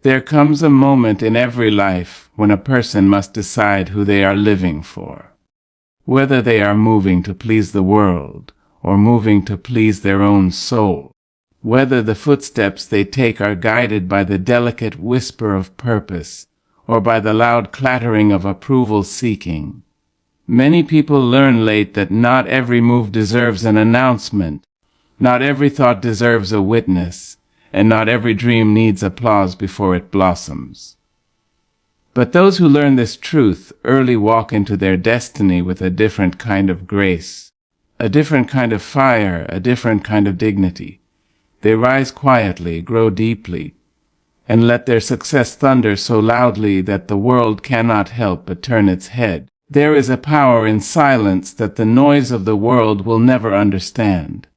There comes a moment in every life when a person must decide who they are living for. Whether they are moving to please the world or moving to please their own soul. Whether the footsteps they take are guided by the delicate whisper of purpose or by the loud clattering of approval seeking. Many people learn late that not every move deserves an announcement, not every thought deserves a witness, and not every dream needs applause before it blossoms. But those who learn this truth early walk into their destiny with a different kind of grace, a different kind of fire, a different kind of dignity. They rise quietly, grow deeply, and let their success thunder so loudly that the world cannot help but turn its head. There is a power in silence that the noise of the world will never understand.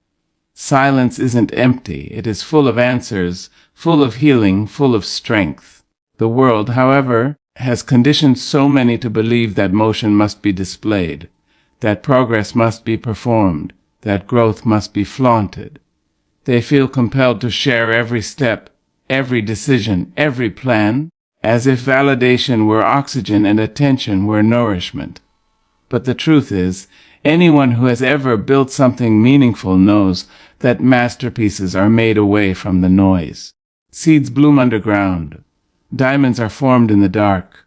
Silence isn't empty, it is full of answers, full of healing, full of strength. The world, however, has conditioned so many to believe that motion must be displayed, that progress must be performed, that growth must be flaunted. They feel compelled to share every step, every decision, every plan, as if validation were oxygen and attention were nourishment. But the truth is, anyone who has ever built something meaningful knows that masterpieces are made away from the noise. Seeds bloom underground. Diamonds are formed in the dark.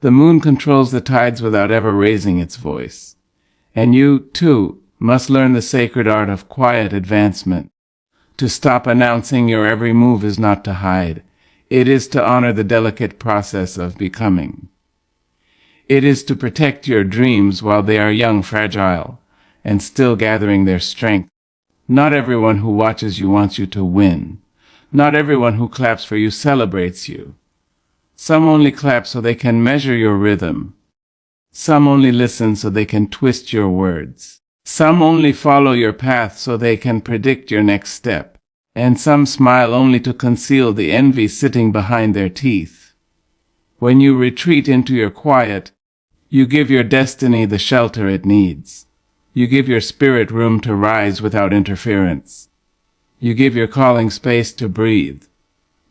The moon controls the tides without ever raising its voice. And you, too, must learn the sacred art of quiet advancement. To stop announcing your every move is not to hide. It is to honor the delicate process of becoming. It is to protect your dreams while they are young, fragile, and still gathering their strength. Not everyone who watches you wants you to win. Not everyone who claps for you celebrates you. Some only clap so they can measure your rhythm. Some only listen so they can twist your words. Some only follow your path so they can predict your next step. And some smile only to conceal the envy sitting behind their teeth. When you retreat into your quiet, you give your destiny the shelter it needs. You give your spirit room to rise without interference. You give your calling space to breathe.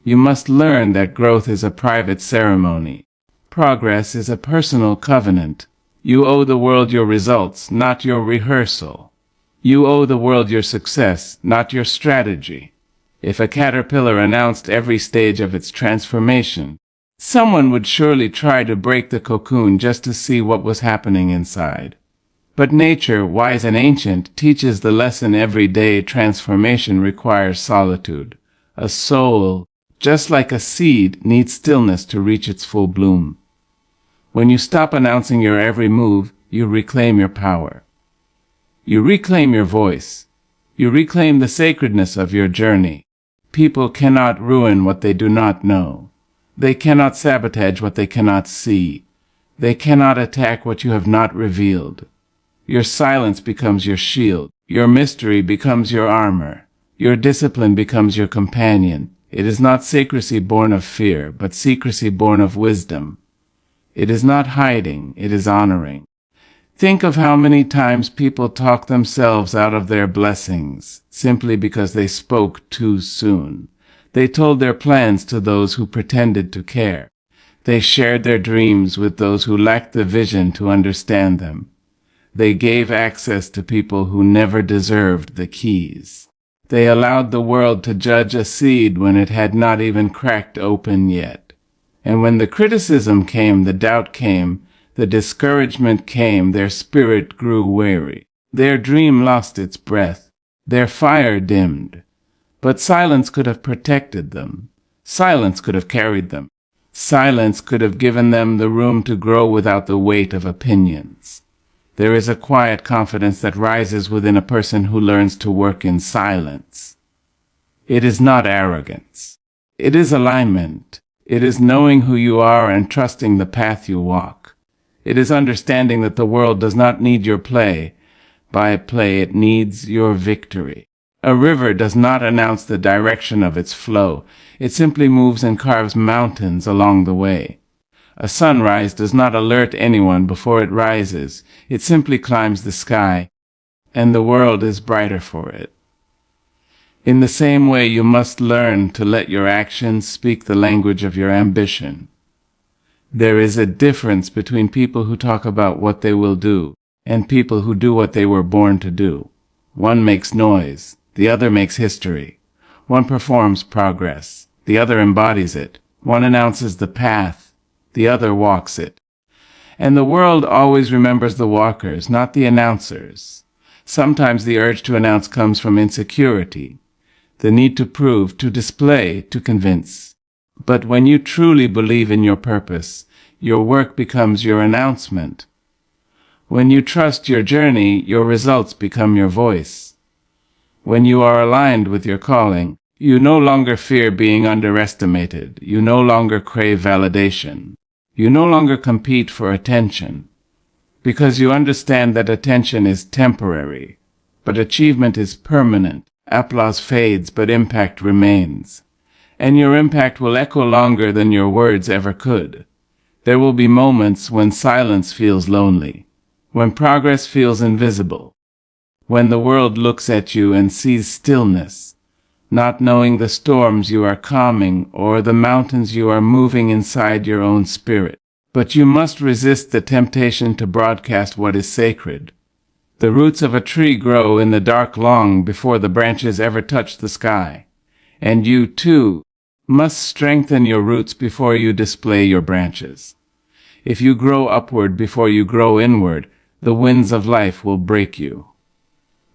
You must learn that growth is a private ceremony. Progress is a personal covenant. You owe the world your results, not your rehearsal. You owe the world your success, not your strategy. If a caterpillar announced every stage of its transformation, someone would surely try to break the cocoon just to see what was happening inside. But nature, wise and ancient, teaches the lesson every day transformation requires solitude. A soul, just like a seed, needs stillness to reach its full bloom. When you stop announcing your every move, you reclaim your power. You reclaim your voice. You reclaim the sacredness of your journey. People cannot ruin what they do not know. They cannot sabotage what they cannot see. They cannot attack what you have not revealed. Your silence becomes your shield. Your mystery becomes your armor. Your discipline becomes your companion. It is not secrecy born of fear, but secrecy born of wisdom. It is not hiding, it is honoring. Think of how many times people talk themselves out of their blessings, simply because they spoke too soon. They told their plans to those who pretended to care. They shared their dreams with those who lacked the vision to understand them. They gave access to people who never deserved the keys. They allowed the world to judge a seed when it had not even cracked open yet. And when the criticism came, the doubt came, the discouragement came, their spirit grew weary. Their dream lost its breath. Their fire dimmed. But silence could have protected them. Silence could have carried them. Silence could have given them the room to grow without the weight of opinions. There is a quiet confidence that rises within a person who learns to work in silence. It is not arrogance. It is alignment. It is knowing who you are and trusting the path you walk. It is understanding that the world does not need your play. By play, it needs your victory. A river does not announce the direction of its flow. It simply moves and carves mountains along the way. A sunrise does not alert anyone before it rises. It simply climbs the sky, and the world is brighter for it. In the same way, you must learn to let your actions speak the language of your ambition. There is a difference between people who talk about what they will do and people who do what they were born to do. One makes noise, the other makes history. One performs progress, the other embodies it. One announces the path, the other walks it. And the world always remembers the walkers, not the announcers. Sometimes the urge to announce comes from insecurity, the need to prove, to display, to convince. But when you truly believe in your purpose, your work becomes your announcement. When you trust your journey, your results become your voice. When you are aligned with your calling, you no longer fear being underestimated. You no longer crave validation. You no longer compete for attention, because you understand that attention is temporary, but achievement is permanent. Applause fades, but impact remains. And your impact will echo longer than your words ever could. There will be moments when silence feels lonely, when progress feels invisible, when the world looks at you and sees stillness, not knowing the storms you are calming or the mountains you are moving inside your own spirit. But you must resist the temptation to broadcast what is sacred. The roots of a tree grow in the dark long before the branches ever touch the sky. And you, too, must strengthen your roots before you display your branches. If you grow upward before you grow inward, the winds of life will break you.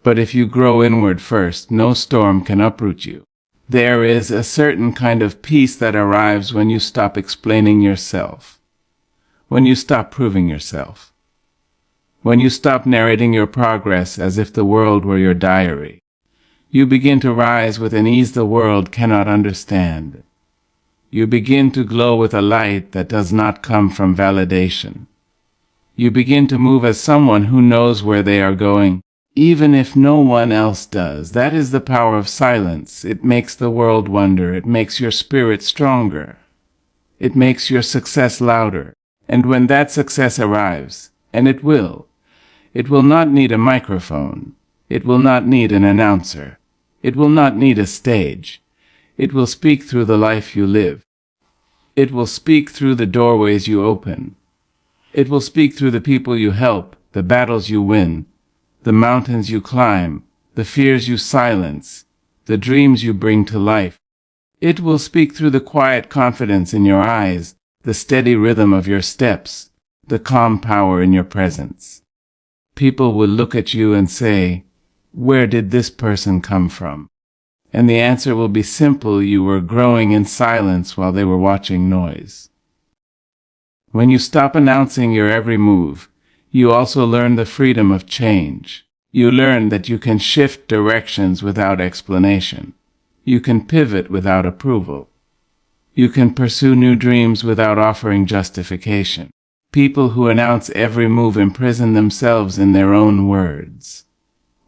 But if you grow inward first, no storm can uproot you. There is a certain kind of peace that arrives when you stop explaining yourself, when you stop proving yourself, when you stop narrating your progress as if the world were your diary. You begin to rise with an ease the world cannot understand. You begin to glow with a light that does not come from validation. You begin to move as someone who knows where they are going, even if no one else does. That is the power of silence. It makes the world wonder. It makes your spirit stronger. It makes your success louder. And when that success arrives, and it will not need a microphone. It will not need an announcer. It will not need a stage. It will speak through the life you live. It will speak through the doorways you open. It will speak through the people you help, the battles you win, the mountains you climb, the fears you silence, the dreams you bring to life. It will speak through the quiet confidence in your eyes, the steady rhythm of your steps, the calm power in your presence. People will look at you and say, "Where did this person come from?" And the answer will be simple: you were growing in silence while they were watching noise. When you stop announcing your every move, you also learn the freedom of change. You learn that you can shift directions without explanation. You can pivot without approval. You can pursue new dreams without offering justification. People who announce every move imprison themselves in their own words.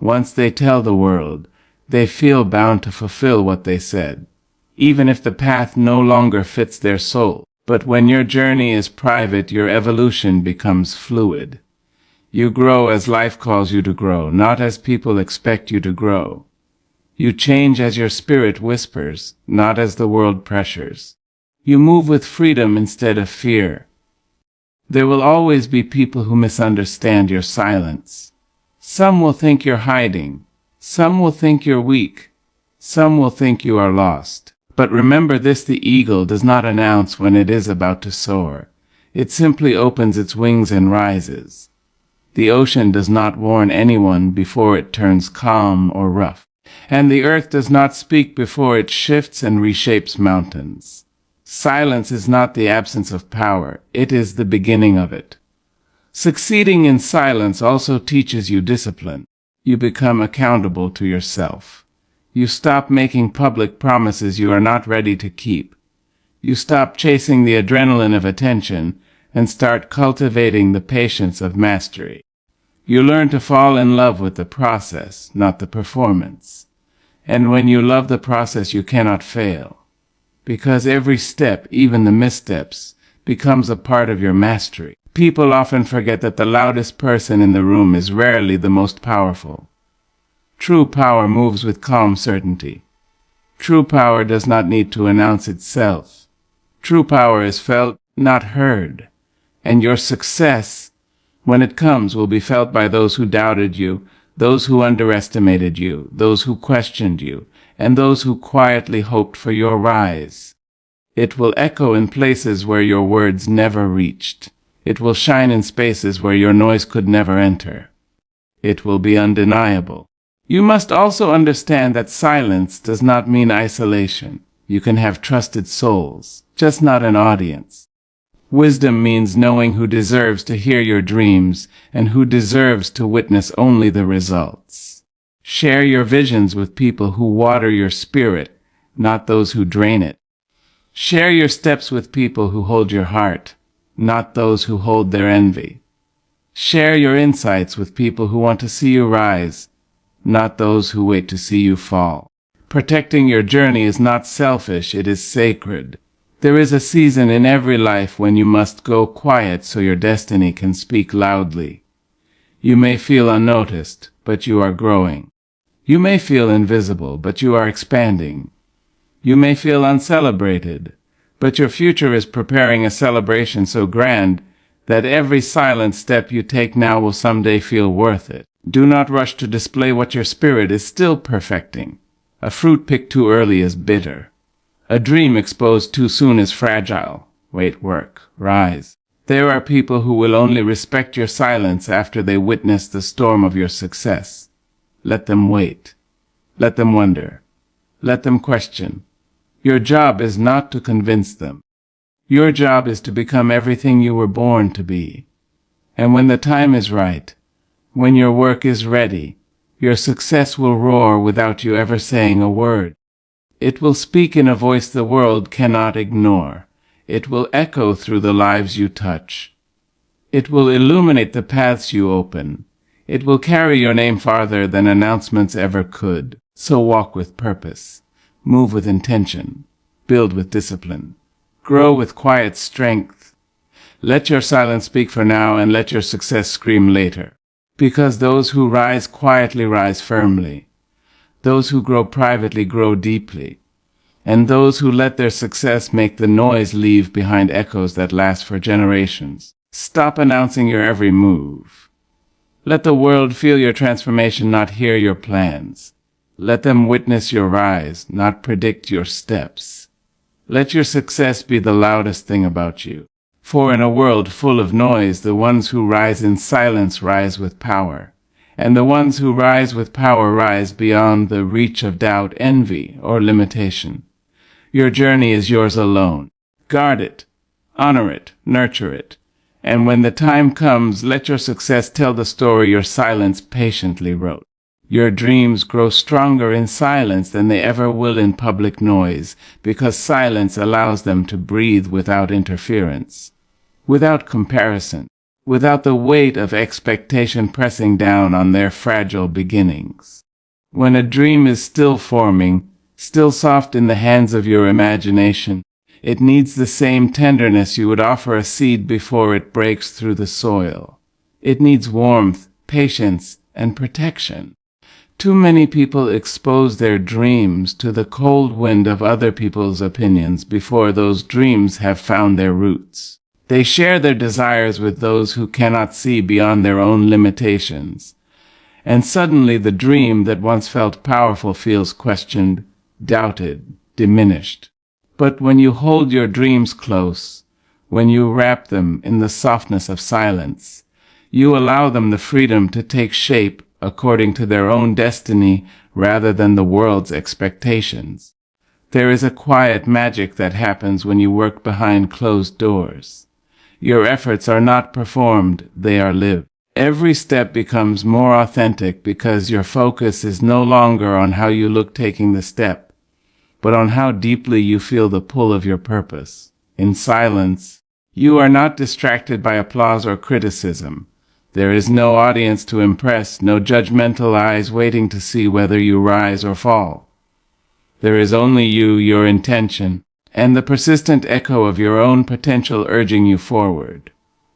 Once they tell the world, they feel bound to fulfill what they said, even if the path no longer fits their soul. But when your journey is private, your evolution becomes fluid. You grow as life calls you to grow, not as people expect you to grow. You change as your spirit whispers, not as the world pressures. You move with freedom instead of fear. There will always be people who misunderstand your silence. Some will think you're hiding. Some will think you're weak. Some will think you are lost. But remember this: the eagle does not announce when it is about to soar. It simply opens its wings and rises. The ocean does not warn anyone before it turns calm or rough. And the earth does not speak before it shifts and reshapes mountains. Silence is not the absence of power, it is the beginning of it. Succeeding in silence also teaches you discipline. You become accountable to yourself. You stop making public promises you are not ready to keep. You stop chasing the adrenaline of attention and start cultivating the patience of mastery. You learn to fall in love with the process, not the performance. And when you love the process, you cannot fail, because every step, even the missteps, becomes a part of your mastery. People often forget that the loudest person in the room is rarely the most powerful. True power moves with calm certainty. True power does not need to announce itself. True power is felt, not heard. And your success, when it comes, will be felt by those who doubted you, those who underestimated you, those who questioned you, and those who quietly hoped for your rise. It will echo in places where your words never reached. It will shine in spaces where your noise could never enter. It will be undeniable. You must also understand that silence does not mean isolation. You can have trusted souls, just not an audience. Wisdom means knowing who deserves to hear your dreams and who deserves to witness only the results. Share your visions with people who water your spirit, not those who drain it. Share your steps with people who hold your heart, not those who hold their envy. Share your insights with people who want to see you rise, not those who wait to see you fall. Protecting your journey is not selfish, it is sacred. There is a season in every life when you must go quiet so your destiny can speak loudly. You may feel unnoticed, but you are growing. You may feel invisible, but you are expanding. You may feel uncelebrated, but your future is preparing a celebration so grand that every silent step you take now will someday feel worth it. Do not rush to display what your spirit is still perfecting. A fruit picked too early is bitter. A dream exposed too soon is fragile. Wait, work, rise. There are people who will only respect your silence after they witness the storm of your success. Let them wait. Let them wonder. Let them question. Your job is not to convince them. Your job is to become everything you were born to be. And when the time is right, when your work is ready, your success will roar without you ever saying a word. It will speak in a voice the world cannot ignore. It will echo through the lives you touch. It will illuminate the paths you open. It will carry your name farther than announcements ever could. So walk with purpose. Move with intention. Build with discipline. Grow with quiet strength. Let your silence speak for now and let your success scream later. Because those who rise quietly rise firmly. Those who grow privately grow deeply. And those who let their success make the noise leave behind echoes that last for generations. Stop announcing your every move. Let the world feel your transformation, not hear your plans. Let them witness your rise, not predict your steps. Let your success be the loudest thing about you. For in a world full of noise, the ones who rise in silence rise with power. And the ones who rise with power rise beyond the reach of doubt, envy, or limitation. Your journey is yours alone. Guard it, honor it, nurture it. And when the time comes, let your success tell the story your silence patiently wrote. Your dreams grow stronger in silence than they ever will in public noise, because silence allows them to breathe without interference, without comparison, without the weight of expectation pressing down on their fragile beginnings. When a dream is still forming, still soft in the hands of your imagination, it needs the same tenderness you would offer a seed before it breaks through the soil. It needs warmth, patience, and protection. Too many people expose their dreams to the cold wind of other people's opinions before those dreams have found their roots. They share their desires with those who cannot see beyond their own limitations. And suddenly the dream that once felt powerful feels questioned, doubted, diminished. But when you hold your dreams close, when you wrap them in the softness of silence, you allow them the freedom to take shape according to their own destiny rather than the world's expectations. There is a quiet magic that happens when you work behind closed doors. Your efforts are not performed, they are lived. Every step becomes more authentic because your focus is no longer on how you look taking the step, but on how deeply you feel the pull of your purpose. In silence, you are not distracted by applause or criticism. There is no audience to impress, no judgmental eyes waiting to see whether you rise or fall. There is only you, your intention, and the persistent echo of your own potential urging you forward.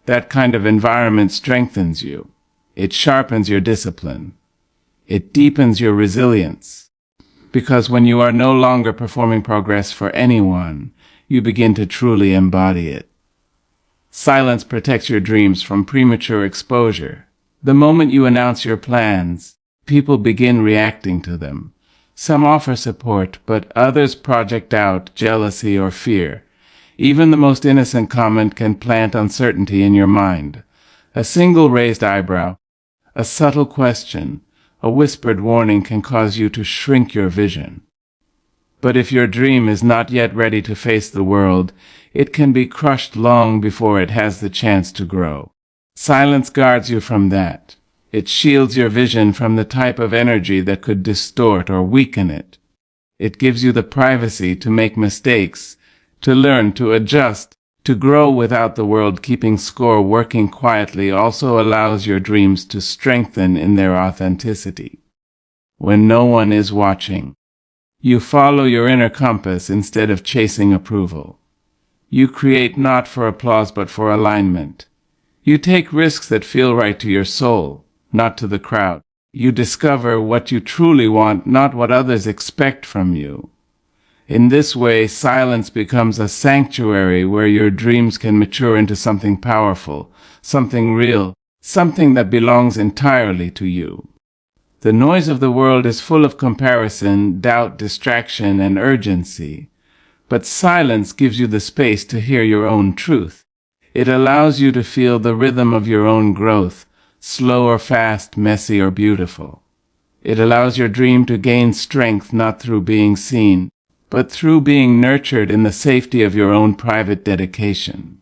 That kind of environment strengthens you. It sharpens your discipline. It deepens your resilience. Because when you are no longer performing progress for anyone, you begin to truly embody it. Silence protects your dreams from premature exposure. The moment you announce your plans, people begin reacting to them. Some offer support, but others project doubt, jealousy, or fear. Even the most innocent comment can plant uncertainty in your mind. A single raised eyebrow, a subtle question, a whispered warning can cause you to shrink your vision. But if your dream is not yet ready to face the world, it can be crushed long before it has the chance to grow. Silence guards you from that. It shields your vision from the type of energy that could distort or weaken it. It gives you the privacy to make mistakes, to learn, to adjust, to grow without the world keeping score. Working quietly also allows your dreams to strengthen in their authenticity. When no one is watching, you follow your inner compass instead of chasing approval. You create not for applause but for alignment. You take risks that feel right to your soul, not to the crowd. You discover what you truly want, not what others expect from you. In this way, silence becomes a sanctuary where your dreams can mature into something powerful, something real, something that belongs entirely to you. The noise of the world is full of comparison, doubt, distraction, and urgency. But silence gives you the space to hear your own truth. It allows you to feel the rhythm of your own growth, slow or fast, messy or beautiful. It allows your dream to gain strength not through being seen, but through being nurtured in the safety of your own private dedication.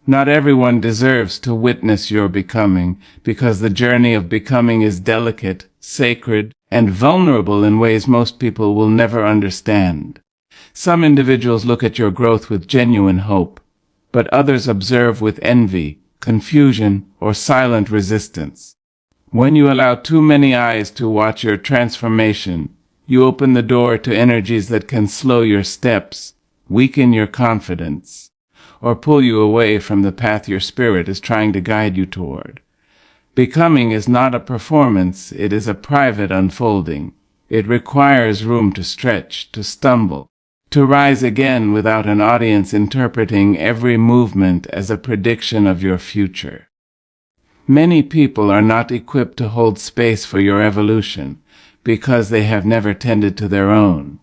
Not everyone deserves to witness your becoming, because the journey of becoming is delicate, sacred, and vulnerable in ways most people will never understand. Some individuals look at your growth with genuine hope, but others observe with envy, confusion, or silent resistance. When you allow too many eyes to watch your transformation, you open the door to energies that can slow your steps, weaken your confidence, or pull you away from the path your spirit is trying to guide you toward. Becoming is not a performance, it is a private unfolding. It requires room to stretch, to stumble, to rise again without an audience interpreting every movement as a prediction of your future. Many people are not equipped to hold space for your evolution because they have never tended to their own,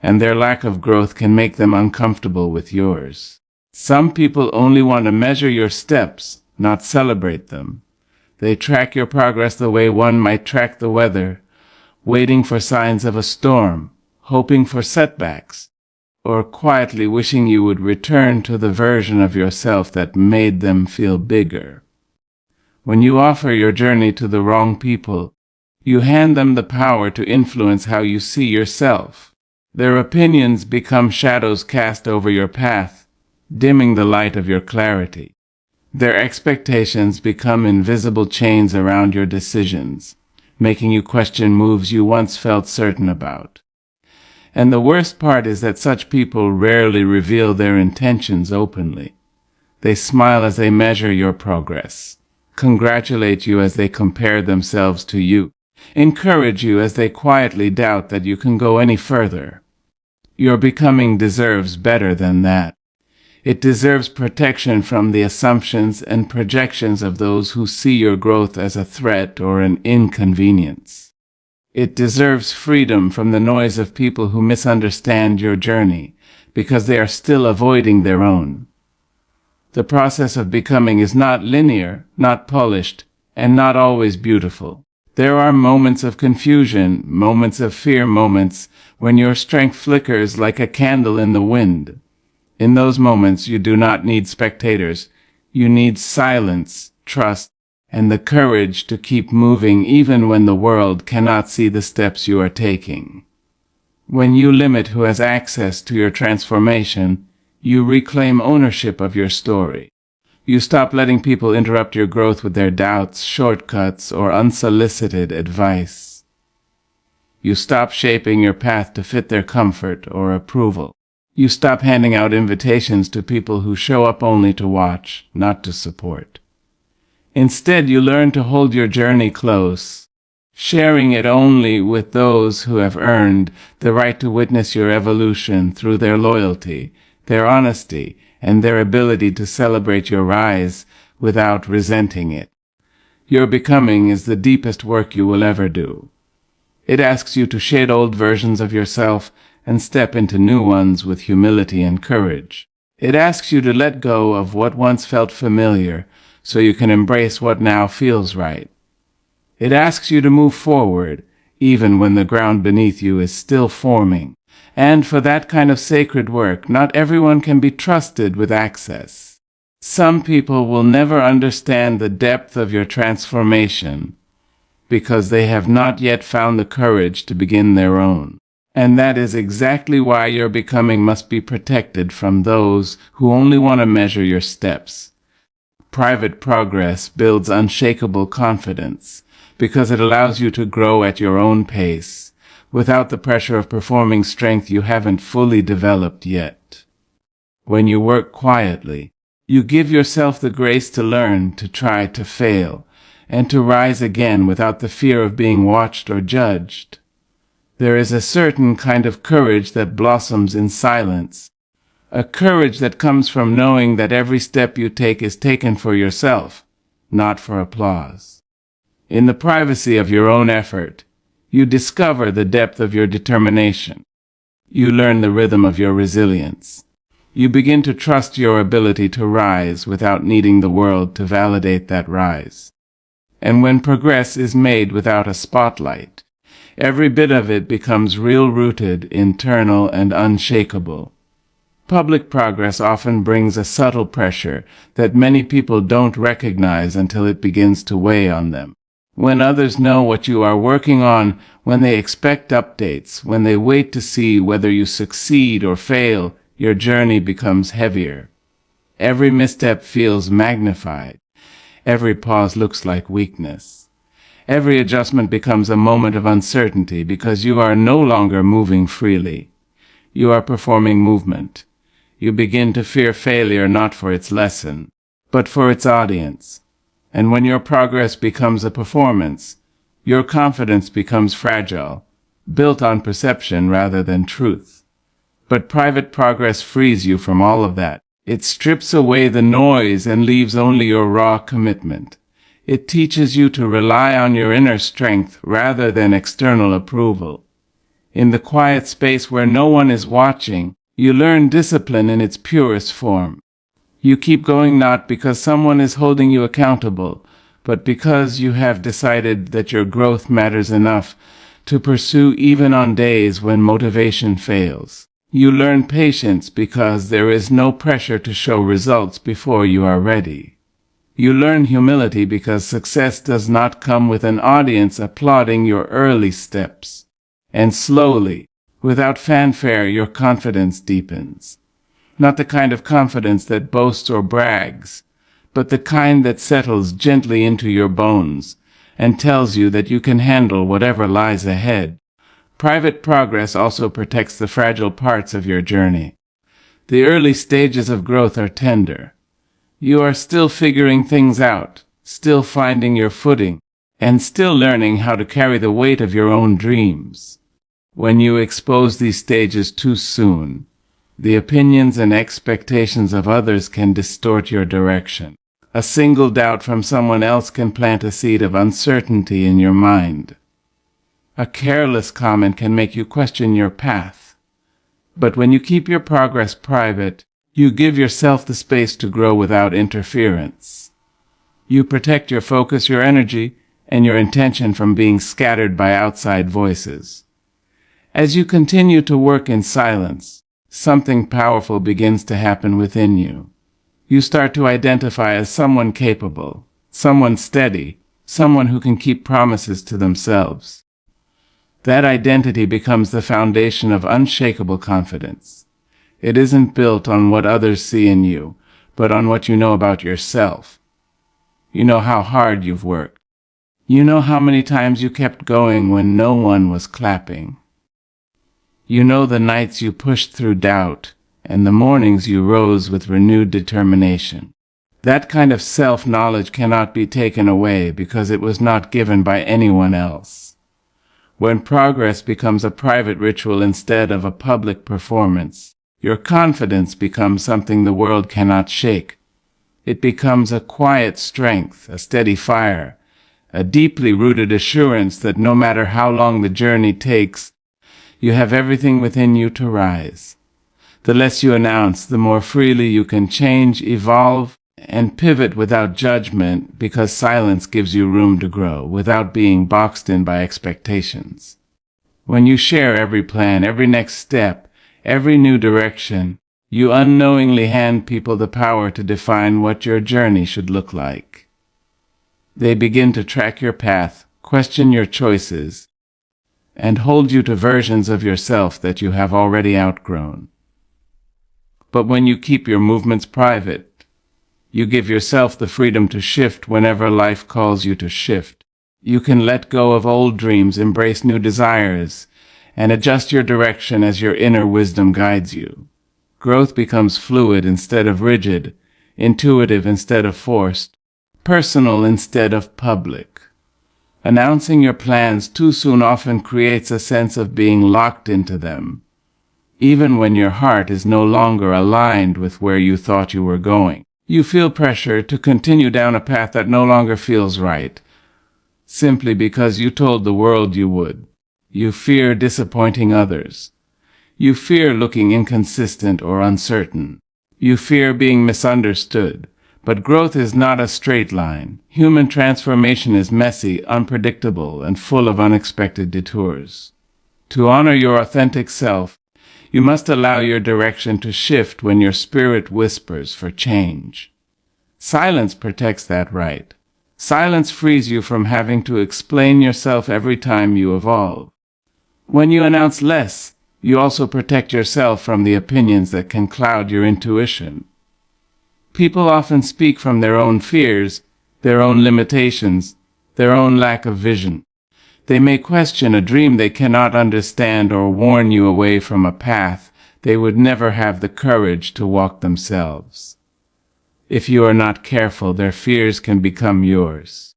and their lack of growth can make them uncomfortable with yours. Some people only want to measure your steps, not celebrate them. They track your progress the way one might track the weather, waiting for signs of a storm, hoping for setbacks, or quietly wishing you would return to the version of yourself that made them feel bigger. When you offer your journey to the wrong people, you hand them the power to influence how you see yourself. Their opinions become shadows cast over your path, dimming the light of your clarity. Their expectations become invisible chains around your decisions, making you question moves you once felt certain about. And the worst part is that such people rarely reveal their intentions openly. They smile as they measure your progress, congratulate you as they compare themselves to you, encourage you as they quietly doubt that you can go any further. Your becoming deserves better than that. It deserves protection from the assumptions and projections of those who see your growth as a threat or an inconvenience. It deserves freedom from the noise of people who misunderstand your journey because they are still avoiding their own. The process of becoming is not linear, not polished, and not always beautiful. There are moments of confusion, moments of fear, moments when your strength flickers like a candle in the wind. In those moments, you do not need spectators. You need silence, trust, and the courage to keep moving even when the world cannot see the steps you are taking. When you limit who has access to your transformation, you reclaim ownership of your story. You stop letting people interrupt your growth with their doubts, shortcuts, or unsolicited advice. You stop shaping your path to fit their comfort or approval. You stop handing out invitations to people who show up only to watch, not to support. Instead, you learn to hold your journey close, sharing it only with those who have earned the right to witness your evolution through their loyalty, their honesty, and their ability to celebrate your rise without resenting it. Your becoming is the deepest work you will ever do. It asks you to shed old versions of yourself and step into new ones with humility and courage. It asks you to let go of what once felt familiar so you can embrace what now feels right. It asks you to move forward, even when the ground beneath you is still forming. And for that kind of sacred work, not everyone can be trusted with access. Some people will never understand the depth of your transformation because they have not yet found the courage to begin their own. And that is exactly why your becoming must be protected from those who only want to measure your steps. Private progress builds unshakable confidence because it allows you to grow at your own pace, without the pressure of performing strength you haven't fully developed yet. When you work quietly, you give yourself the grace to learn, to try, to fail, and to rise again without the fear of being watched or judged. There is a certain kind of courage that blossoms in silence, a courage that comes from knowing that every step you take is taken for yourself, not for applause. In the privacy of your own effort, you discover the depth of your determination. You learn the rhythm of your resilience. You begin to trust your ability to rise without needing the world to validate that rise. And when progress is made without a spotlight, every bit of it becomes real-rooted, internal, and unshakable. Public progress often brings a subtle pressure that many people don't recognize until it begins to weigh on them. When others know what you are working on, when they expect updates, when they wait to see whether you succeed or fail, your journey becomes heavier. Every misstep feels magnified. Every pause looks like weakness. Every adjustment becomes a moment of uncertainty because you are no longer moving freely. You are performing movement. You begin to fear failure not for its lesson, but for its audience. And when your progress becomes a performance, your confidence becomes fragile, built on perception rather than truth. But private progress frees you from all of that. It strips away the noise and leaves only your raw commitment. It teaches you to rely on your inner strength rather than external approval. In the quiet space where no one is watching, you learn discipline in its purest form. You keep going not because someone is holding you accountable, but because you have decided that your growth matters enough to pursue even on days when motivation fails. You learn patience because there is no pressure to show results before you are ready. You learn humility because success does not come with an audience applauding your early steps. And slowly, without fanfare, your confidence deepens. Not the kind of confidence that boasts or brags, but the kind that settles gently into your bones and tells you that you can handle whatever lies ahead. Private progress also protects the fragile parts of your journey. The early stages of growth are tender. You are still figuring things out, still finding your footing, and still learning how to carry the weight of your own dreams. When you expose these stages too soon, the opinions and expectations of others can distort your direction. A single doubt from someone else can plant a seed of uncertainty in your mind. A careless comment can make you question your path. But when you keep your progress private, you give yourself the space to grow without interference. You protect your focus, your energy, and your intention from being scattered by outside voices. As you continue to work in silence, something powerful begins to happen within you. You start to identify as someone capable, someone steady, someone who can keep promises to themselves. That identity becomes the foundation of unshakable confidence. It isn't built on what others see in you, but on what you know about yourself. You know how hard you've worked. You know how many times you kept going when no one was clapping. You know the nights you pushed through doubt and the mornings you rose with renewed determination. That kind of self-knowledge cannot be taken away because it was not given by anyone else. When progress becomes a private ritual instead of a public performance, your confidence becomes something the world cannot shake. It becomes a quiet strength, a steady fire, a deeply rooted assurance that no matter how long the journey takes, you have everything within you to rise. The less you announce, the more freely you can change, evolve, and pivot without judgment, because silence gives you room to grow without being boxed in by expectations. When you share every plan, every next step, every new direction, you unknowingly hand people the power to define what your journey should look like. They begin to track your path, question your choices, and hold you to versions of yourself that you have already outgrown. But when you keep your movements private, you give yourself the freedom to shift whenever life calls you to shift. You can let go of old dreams, embrace new desires, and adjust your direction as your inner wisdom guides you. Growth becomes fluid instead of rigid, intuitive instead of forced, personal instead of public. Announcing your plans too soon often creates a sense of being locked into them, even when your heart is no longer aligned with where you thought you were going. You feel pressure to continue down a path that no longer feels right, simply because you told the world you would. You fear disappointing others. You fear looking inconsistent or uncertain. You fear being misunderstood. But growth is not a straight line. Human transformation is messy, unpredictable, and full of unexpected detours. To honor your authentic self, you must allow your direction to shift when your spirit whispers for change. Silence protects that right. Silence frees you from having to explain yourself every time you evolve. When you announce less, you also protect yourself from the opinions that can cloud your intuition. People often speak from their own fears, their own limitations, their own lack of vision. They may question a dream they cannot understand or warn you away from a path they would never have the courage to walk themselves. If you are not careful, their fears can become yours.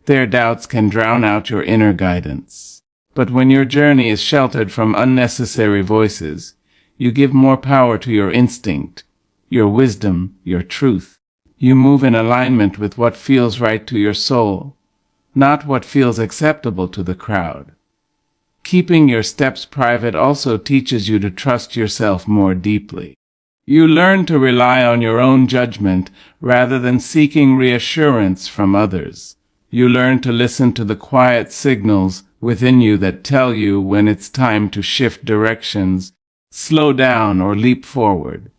Their doubts can drown out your inner guidance. But when your journey is sheltered from unnecessary voices, you give more power to your instinct, your wisdom, your truth. You move in alignment with what feels right to your soul, not what feels acceptable to the crowd. Keeping your steps private also teaches you to trust yourself more deeply. You learn to rely on your own judgment rather than seeking reassurance from others. You learn to listen to the quiet signals within you that tell you when it's time to shift directions, slow down, or leap forward.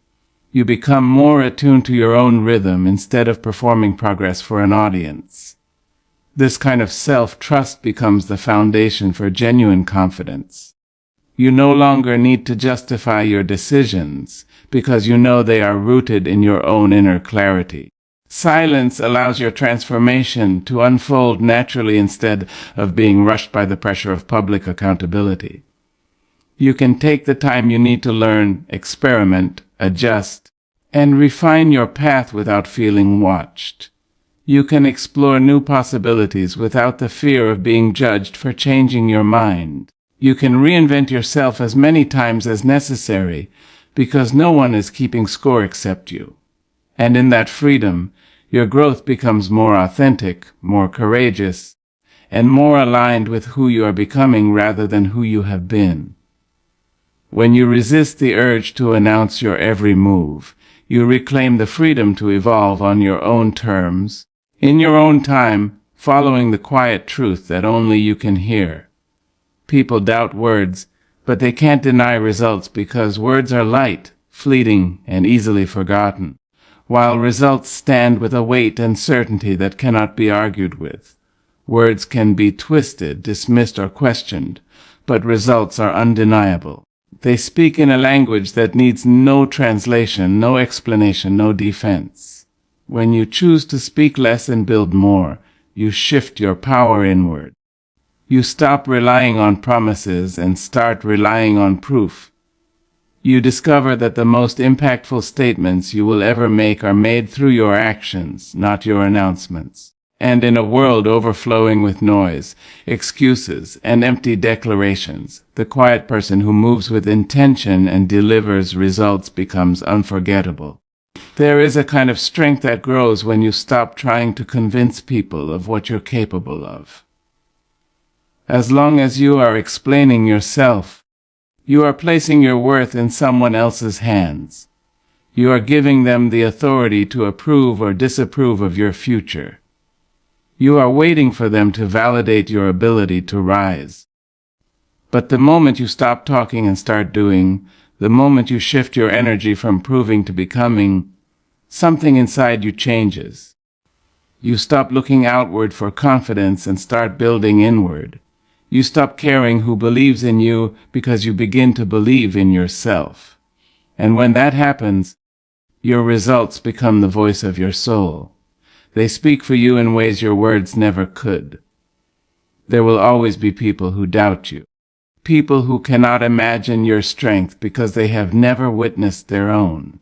You become more attuned to your own rhythm instead of performing progress for an audience. This kind of self-trust becomes the foundation for genuine confidence. You no longer need to justify your decisions because you know they are rooted in your own inner clarity. Silence allows your transformation to unfold naturally instead of being rushed by the pressure of public accountability. You can take the time you need to learn, experiment, adjust, and refine your path without feeling watched. You can explore new possibilities without the fear of being judged for changing your mind. You can reinvent yourself as many times as necessary because no one is keeping score except you. And in that freedom, your growth becomes more authentic, more courageous, and more aligned with who you are becoming rather than who you have been. When you resist the urge to announce your every move, you reclaim the freedom to evolve on your own terms, in your own time, following the quiet truth that only you can hear. People doubt words, but they can't deny results because words are light, fleeting, and easily forgotten, while results stand with a weight and certainty that cannot be argued with. Words can be twisted, dismissed, or questioned, but results are undeniable. They speak in a language that needs no translation, no explanation, no defense. When you choose to speak less and build more, you shift your power inward. You stop relying on promises and start relying on proof. You discover that the most impactful statements you will ever make are made through your actions, not your announcements. And in a world overflowing with noise, excuses, and empty declarations, the quiet person who moves with intention and delivers results becomes unforgettable. There is a kind of strength that grows when you stop trying to convince people of what you're capable of. As long as you are explaining yourself, you are placing your worth in someone else's hands. You are giving them the authority to approve or disapprove of your future. You are waiting for them to validate your ability to rise. But the moment you stop talking and start doing, the moment you shift your energy from proving to becoming, something inside you changes. You stop looking outward for confidence and start building inward. You stop caring who believes in you because you begin to believe in yourself. And when that happens, your results become the voice of your soul. They speak for you in ways your words never could. There will always be people who doubt you. People who cannot imagine your strength because they have never witnessed their own.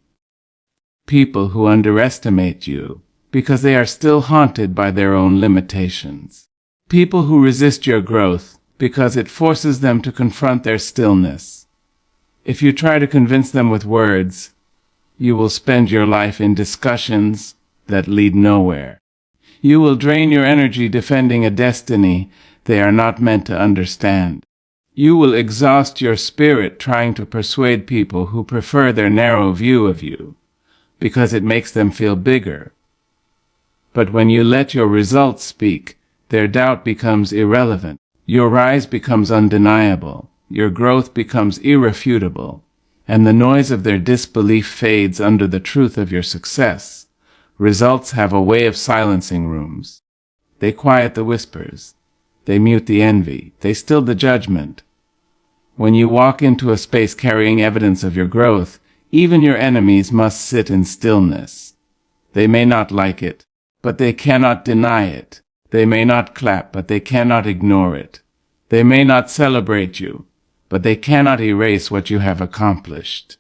People who underestimate you because they are still haunted by their own limitations. People who resist your growth because it forces them to confront their stillness. If you try to convince them with words, you will spend your life in discussions that lead nowhere. You will drain your energy defending a destiny they are not meant to understand. You will exhaust your spirit trying to persuade people who prefer their narrow view of you, because it makes them feel bigger. But when you let your results speak, their doubt becomes irrelevant. Your rise becomes undeniable, your growth becomes irrefutable, and the noise of their disbelief fades under the truth of your success. Results have a way of silencing rooms. They quiet the whispers. They mute the envy. They still the judgment. When you walk into a space carrying evidence of your growth, even your enemies must sit in stillness. They may not like it, but they cannot deny it. They may not clap, but they cannot ignore it. They may not celebrate you, but they cannot erase what you have accomplished.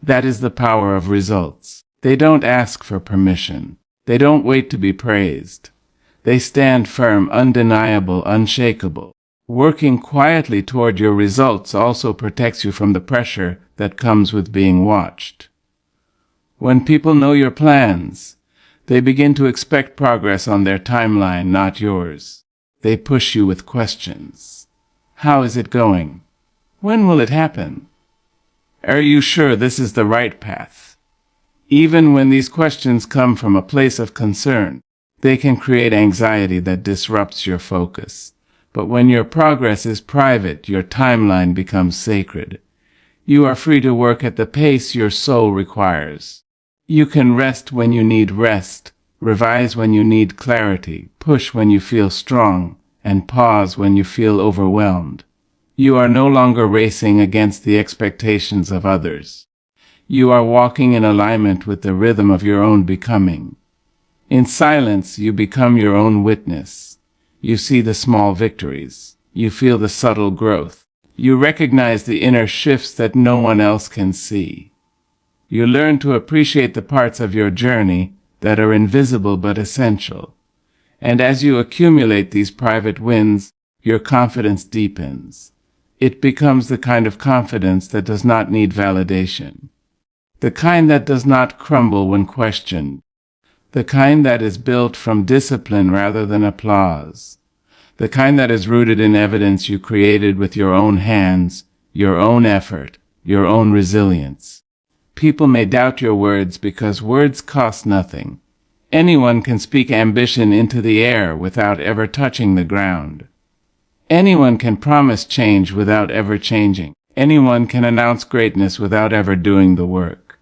That is the power of results. They don't ask for permission. They don't wait to be praised. They stand firm, undeniable, unshakable. Working quietly toward your results also protects you from the pressure that comes with being watched. When people know your plans, they begin to expect progress on their timeline, not yours. They push you with questions. How is it going? When will it happen? Are you sure this is the right path? Even when these questions come from a place of concern, they can create anxiety that disrupts your focus. But when your progress is private, your timeline becomes sacred. You are free to work at the pace your soul requires. You can rest when you need rest, revise when you need clarity, push when you feel strong, and pause when you feel overwhelmed. You are no longer racing against the expectations of others. You are walking in alignment with the rhythm of your own becoming. In silence, you become your own witness. You see the small victories. You feel the subtle growth. You recognize the inner shifts that no one else can see. You learn to appreciate the parts of your journey that are invisible but essential. And as you accumulate these private wins, your confidence deepens. It becomes the kind of confidence that does not need validation. The kind that does not crumble when questioned. The kind that is built from discipline rather than applause. The kind that is rooted in evidence you created with your own hands, your own effort, your own resilience. People may doubt your words because words cost nothing. Anyone can speak ambition into the air without ever touching the ground. Anyone can promise change without ever changing. Anyone can announce greatness without ever doing the work.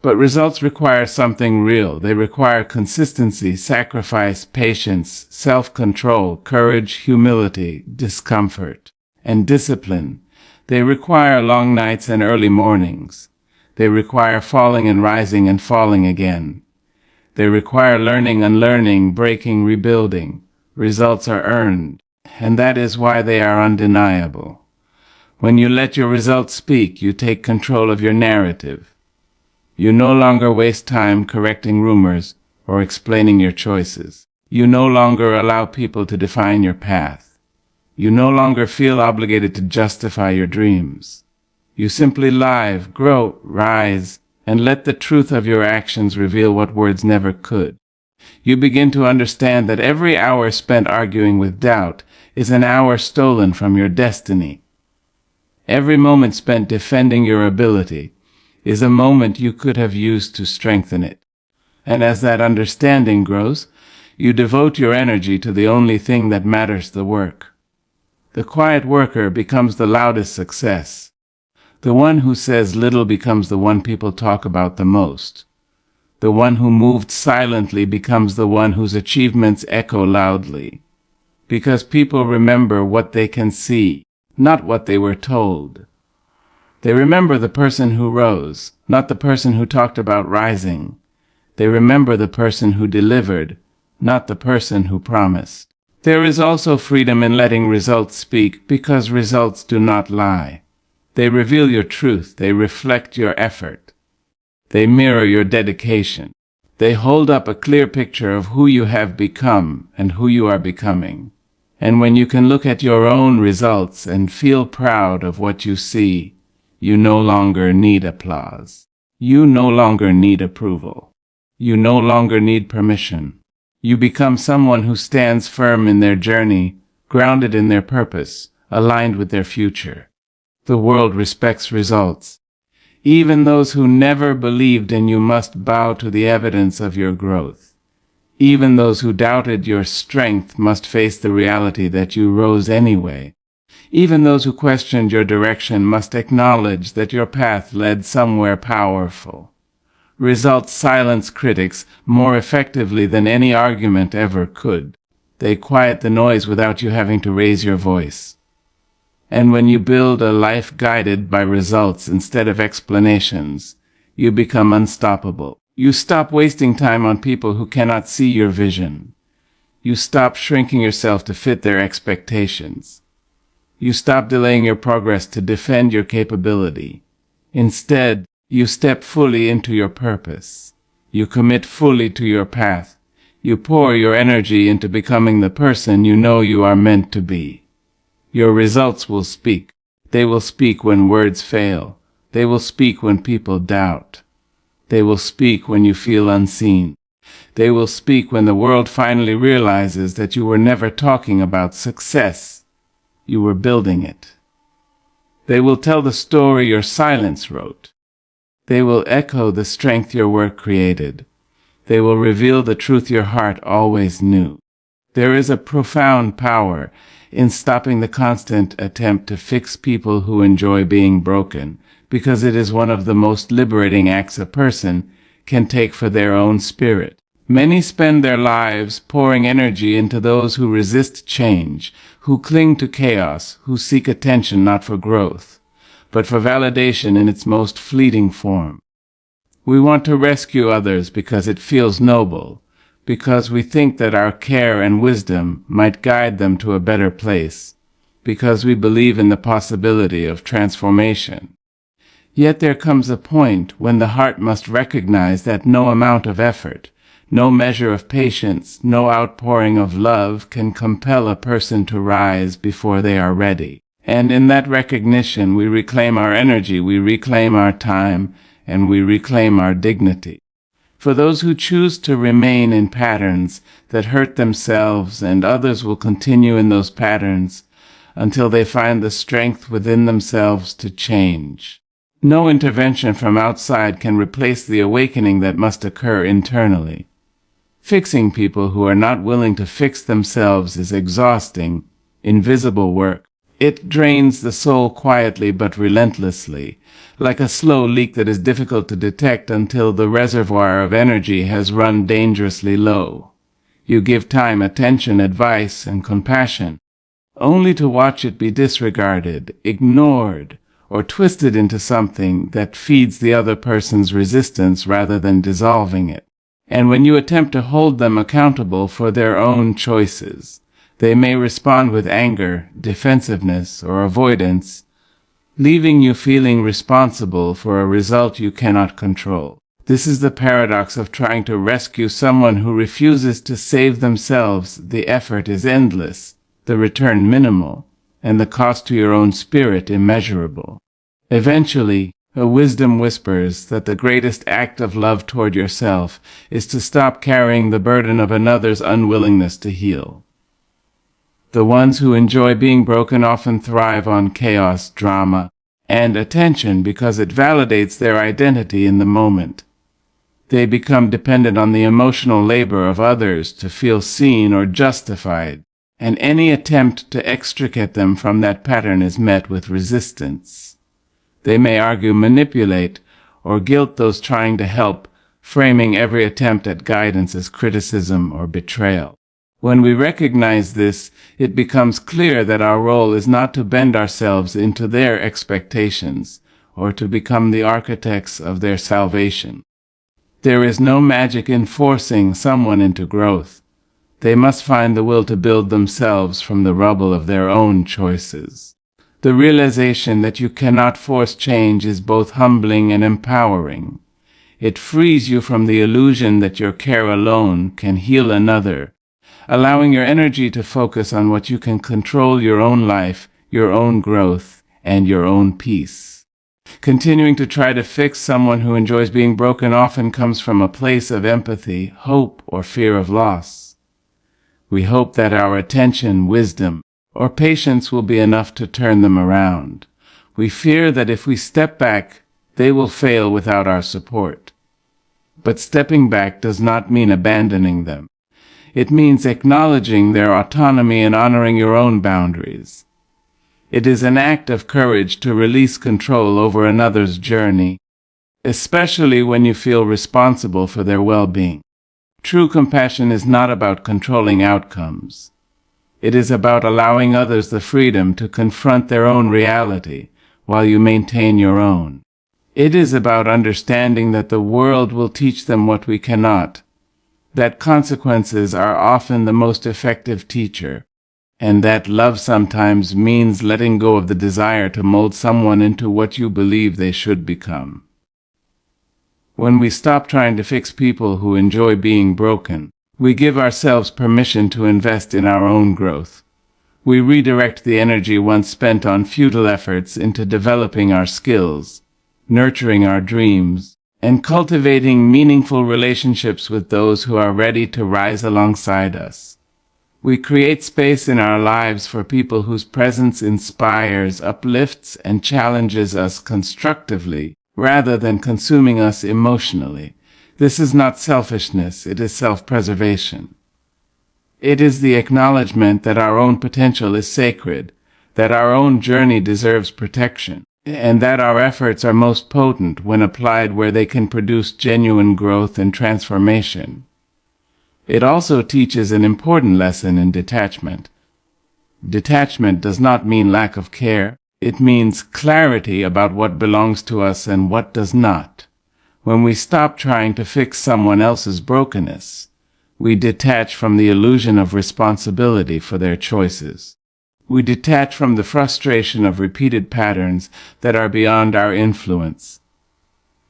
But results require something real. They require consistency, sacrifice, patience, self-control, courage, humility, discomfort, and discipline. They require long nights and early mornings. They require falling and rising and falling again. They require learning, unlearning, breaking, rebuilding. Results are earned, and that is why they are undeniable. When you let your results speak, you take control of your narrative. You no longer waste time correcting rumors or explaining your choices. You no longer allow people to define your path. You no longer feel obligated to justify your dreams. You simply live, grow, rise, and let the truth of your actions reveal what words never could. You begin to understand that every hour spent arguing with doubt is an hour stolen from your destiny. Every moment spent defending your ability is a moment you could have used to strengthen it. And as that understanding grows, you devote your energy to the only thing that matters, the work. The quiet worker becomes the loudest success. The one who says little becomes the one people talk about the most. The one who moved silently becomes the one whose achievements echo loudly. Because people remember what they can see, not what they were told. They remember the person who rose, not the person who talked about rising. They remember the person who delivered, not the person who promised. There is also freedom in letting results speak, because results do not lie. They reveal your truth. They reflect your effort. They mirror your dedication. They hold up a clear picture of who you have become and who you are becoming. And when you can look at your own results and feel proud of what you see, you no longer need applause. You no longer need approval. You no longer need permission. You become someone who stands firm in their journey, grounded in their purpose, aligned with their future. The world respects results. Even those who never believed in you must bow to the evidence of your growth. Even those who doubted your strength must face the reality that you rose anyway. Even those who questioned your direction must acknowledge that your path led somewhere powerful. Results silence critics more effectively than any argument ever could. They quiet the noise without you having to raise your voice. And when you build a life guided by results instead of explanations, you become unstoppable. You stop wasting time on people who cannot see your vision. You stop shrinking yourself to fit their expectations. You stop delaying your progress to defend your capability. Instead, you step fully into your purpose. You commit fully to your path. You pour your energy into becoming the person you know you are meant to be. Your results will speak. They will speak when words fail. They will speak when people doubt. They will speak when you feel unseen. They will speak when the world finally realizes that you were never talking about success. You were building it. They will tell the story your silence wrote. They will echo the strength your work created. They will reveal the truth your heart always knew. There is a profound power in stopping the constant attempt to fix people who enjoy being broken, because it is one of the most liberating acts a person can take for their own spirit. Many spend their lives pouring energy into those who resist change, who cling to chaos, who seek attention not for growth, but for validation in its most fleeting form. We want to rescue others because it feels noble, because we think that our care and wisdom might guide them to a better place, because we believe in the possibility of transformation. Yet there comes a point when the heart must recognize that no amount of effort, no measure of patience, no outpouring of love can compel a person to rise before they are ready. And in that recognition we reclaim our energy, we reclaim our time, and we reclaim our dignity. For those who choose to remain in patterns that hurt themselves and others will continue in those patterns until they find the strength within themselves to change. No intervention from outside can replace the awakening that must occur internally. Fixing people who are not willing to fix themselves is exhausting, invisible work. It drains the soul quietly but relentlessly, like a slow leak that is difficult to detect until the reservoir of energy has run dangerously low. You give time, attention, advice, and compassion, only to watch it be disregarded, ignored, or twisted into something that feeds the other person's resistance rather than dissolving it. And when you attempt to hold them accountable for their own choices, they may respond with anger, defensiveness, or avoidance, leaving you feeling responsible for a result you cannot control. This is the paradox of trying to rescue someone who refuses to save themselves. The effort is endless, the return minimal, and the cost to your own spirit immeasurable. Eventually, a wisdom whispers that the greatest act of love toward yourself is to stop carrying the burden of another's unwillingness to heal. The ones who enjoy being broken often thrive on chaos, drama, and attention because it validates their identity in the moment. They become dependent on the emotional labor of others to feel seen or justified, and any attempt to extricate them from that pattern is met with resistance. They may argue, manipulate, or guilt those trying to help, framing every attempt at guidance as criticism or betrayal. When we recognize this, it becomes clear that our role is not to bend ourselves into their expectations or to become the architects of their salvation. There is no magic in forcing someone into growth. They must find the will to build themselves from the rubble of their own choices. The realization that you cannot force change is both humbling and empowering. It frees you from the illusion that your care alone can heal another, allowing your energy to focus on what you can control: your own life, your own growth, and your own peace. Continuing to try to fix someone who enjoys being broken often comes from a place of empathy, hope, or fear of loss. We hope that our attention, wisdom, or patience will be enough to turn them around. We fear that if we step back, they will fail without our support. But stepping back does not mean abandoning them. It means acknowledging their autonomy and honoring your own boundaries. It is an act of courage to release control over another's journey, especially when you feel responsible for their well-being. True compassion is not about controlling outcomes. It is about allowing others the freedom to confront their own reality while you maintain your own. It is about understanding that the world will teach them what we cannot, that consequences are often the most effective teacher, and that love sometimes means letting go of the desire to mold someone into what you believe they should become. When we stop trying to fix people who enjoy being broken, we give ourselves permission to invest in our own growth. We redirect the energy once spent on futile efforts into developing our skills, nurturing our dreams, and cultivating meaningful relationships with those who are ready to rise alongside us. We create space in our lives for people whose presence inspires, uplifts, and challenges us constructively, rather than consuming us emotionally. This is not selfishness, it is self-preservation. It is the acknowledgement that our own potential is sacred, that our own journey deserves protection, and that our efforts are most potent when applied where they can produce genuine growth and transformation. It also teaches an important lesson in detachment. Detachment does not mean lack of care. It means clarity about what belongs to us and what does not. When we stop trying to fix someone else's brokenness, we detach from the illusion of responsibility for their choices. We detach from the frustration of repeated patterns that are beyond our influence.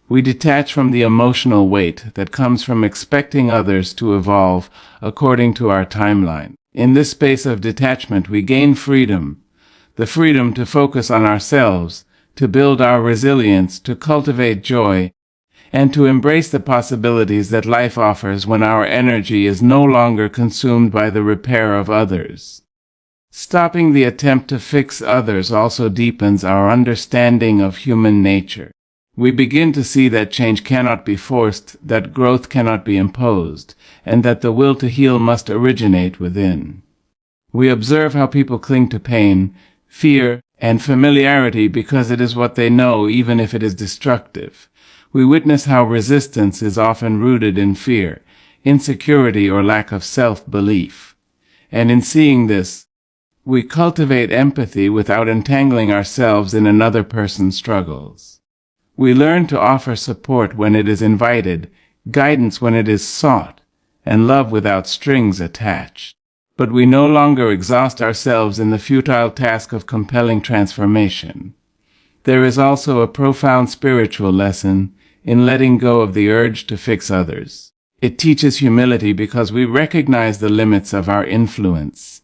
We detach from the emotional weight that comes from expecting others to evolve according to our timeline. In this space of detachment, we gain freedom, the freedom to focus on ourselves, to build our resilience, to cultivate joy, and to embrace the possibilities that life offers when our energy is no longer consumed by the repair of others. Stopping the attempt to fix others also deepens our understanding of human nature. We begin to see that change cannot be forced, that growth cannot be imposed, and that the will to heal must originate within. We observe how people cling to pain, fear, and familiarity because it is what they know, even if it is destructive. We witness how resistance is often rooted in fear, insecurity, or lack of self-belief. And in seeing this, we cultivate empathy without entangling ourselves in another person's struggles. We learn to offer support when it is invited, guidance when it is sought, and love without strings attached. But we no longer exhaust ourselves in the futile task of compelling transformation. There is also a profound spiritual lesson in letting go of the urge to fix others. It teaches humility because we recognize the limits of our influence.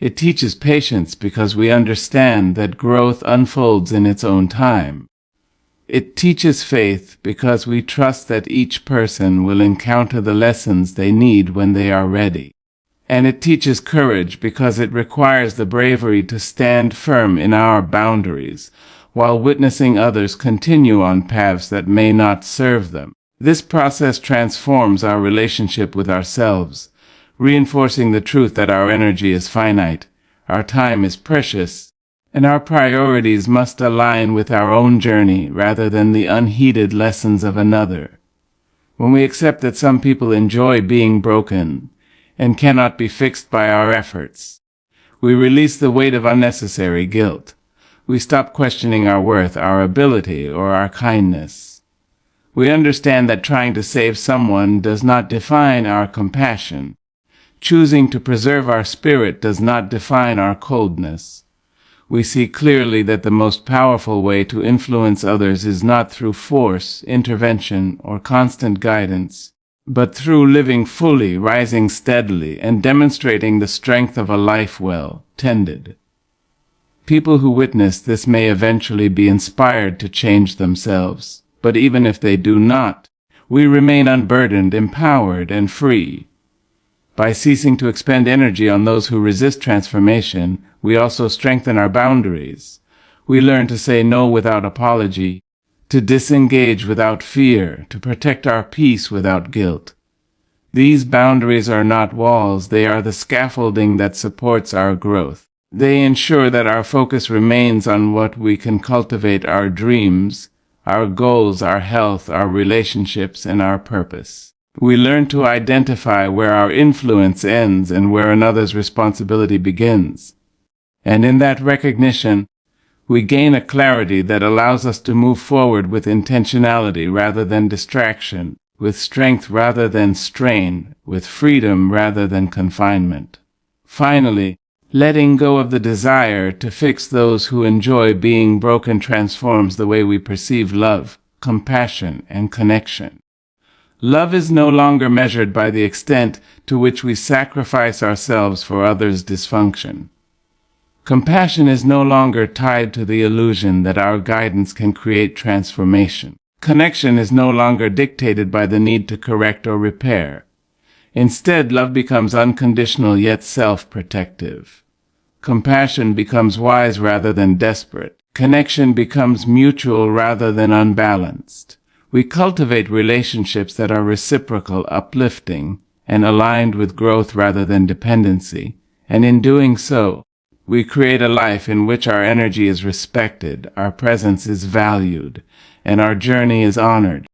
It teaches patience because we understand that growth unfolds in its own time. It teaches faith because we trust that each person will encounter the lessons they need when they are ready. And it teaches courage because it requires the bravery to stand firm in our boundaries while witnessing others continue on paths that may not serve them. This process transforms our relationship with ourselves, reinforcing the truth that our energy is finite, our time is precious, and our priorities must align with our own journey rather than the unheeded lessons of another. When we accept that some people enjoy being broken and cannot be fixed by our efforts, we release the weight of unnecessary guilt. We stop questioning our worth, our ability, or our kindness. We understand that trying to save someone does not define our compassion. Choosing to preserve our spirit does not define our coldness. We see clearly that the most powerful way to influence others is not through force, intervention, or constant guidance, but through living fully, rising steadily, and demonstrating the strength of a life well tended. People who witness this may eventually be inspired to change themselves, but even if they do not, we remain unburdened, empowered, and free. By ceasing to expend energy on those who resist transformation, we also strengthen our boundaries. We learn to say no without apology, to disengage without fear, to protect our peace without guilt. These boundaries are not walls, they are the scaffolding that supports our growth. They ensure that our focus remains on what we can cultivate: our dreams, our goals, our health, our relationships, and our purpose. We learn to identify where our influence ends and where another's responsibility begins. And in that recognition, we gain a clarity that allows us to move forward with intentionality rather than distraction, with strength rather than strain, with freedom rather than confinement. Finally, letting go of the desire to fix those who enjoy being broken transforms the way we perceive love, compassion, and connection. Love is no longer measured by the extent to which we sacrifice ourselves for others' dysfunction. Compassion is no longer tied to the illusion that our guidance can create transformation. Connection is no longer dictated by the need to correct or repair. Instead, love becomes unconditional yet self-protective. Compassion becomes wise rather than desperate. Connection becomes mutual rather than unbalanced. We cultivate relationships that are reciprocal, uplifting, and aligned with growth rather than dependency, and in doing so, we create a life in which our energy is respected, our presence is valued, and our journey is honored.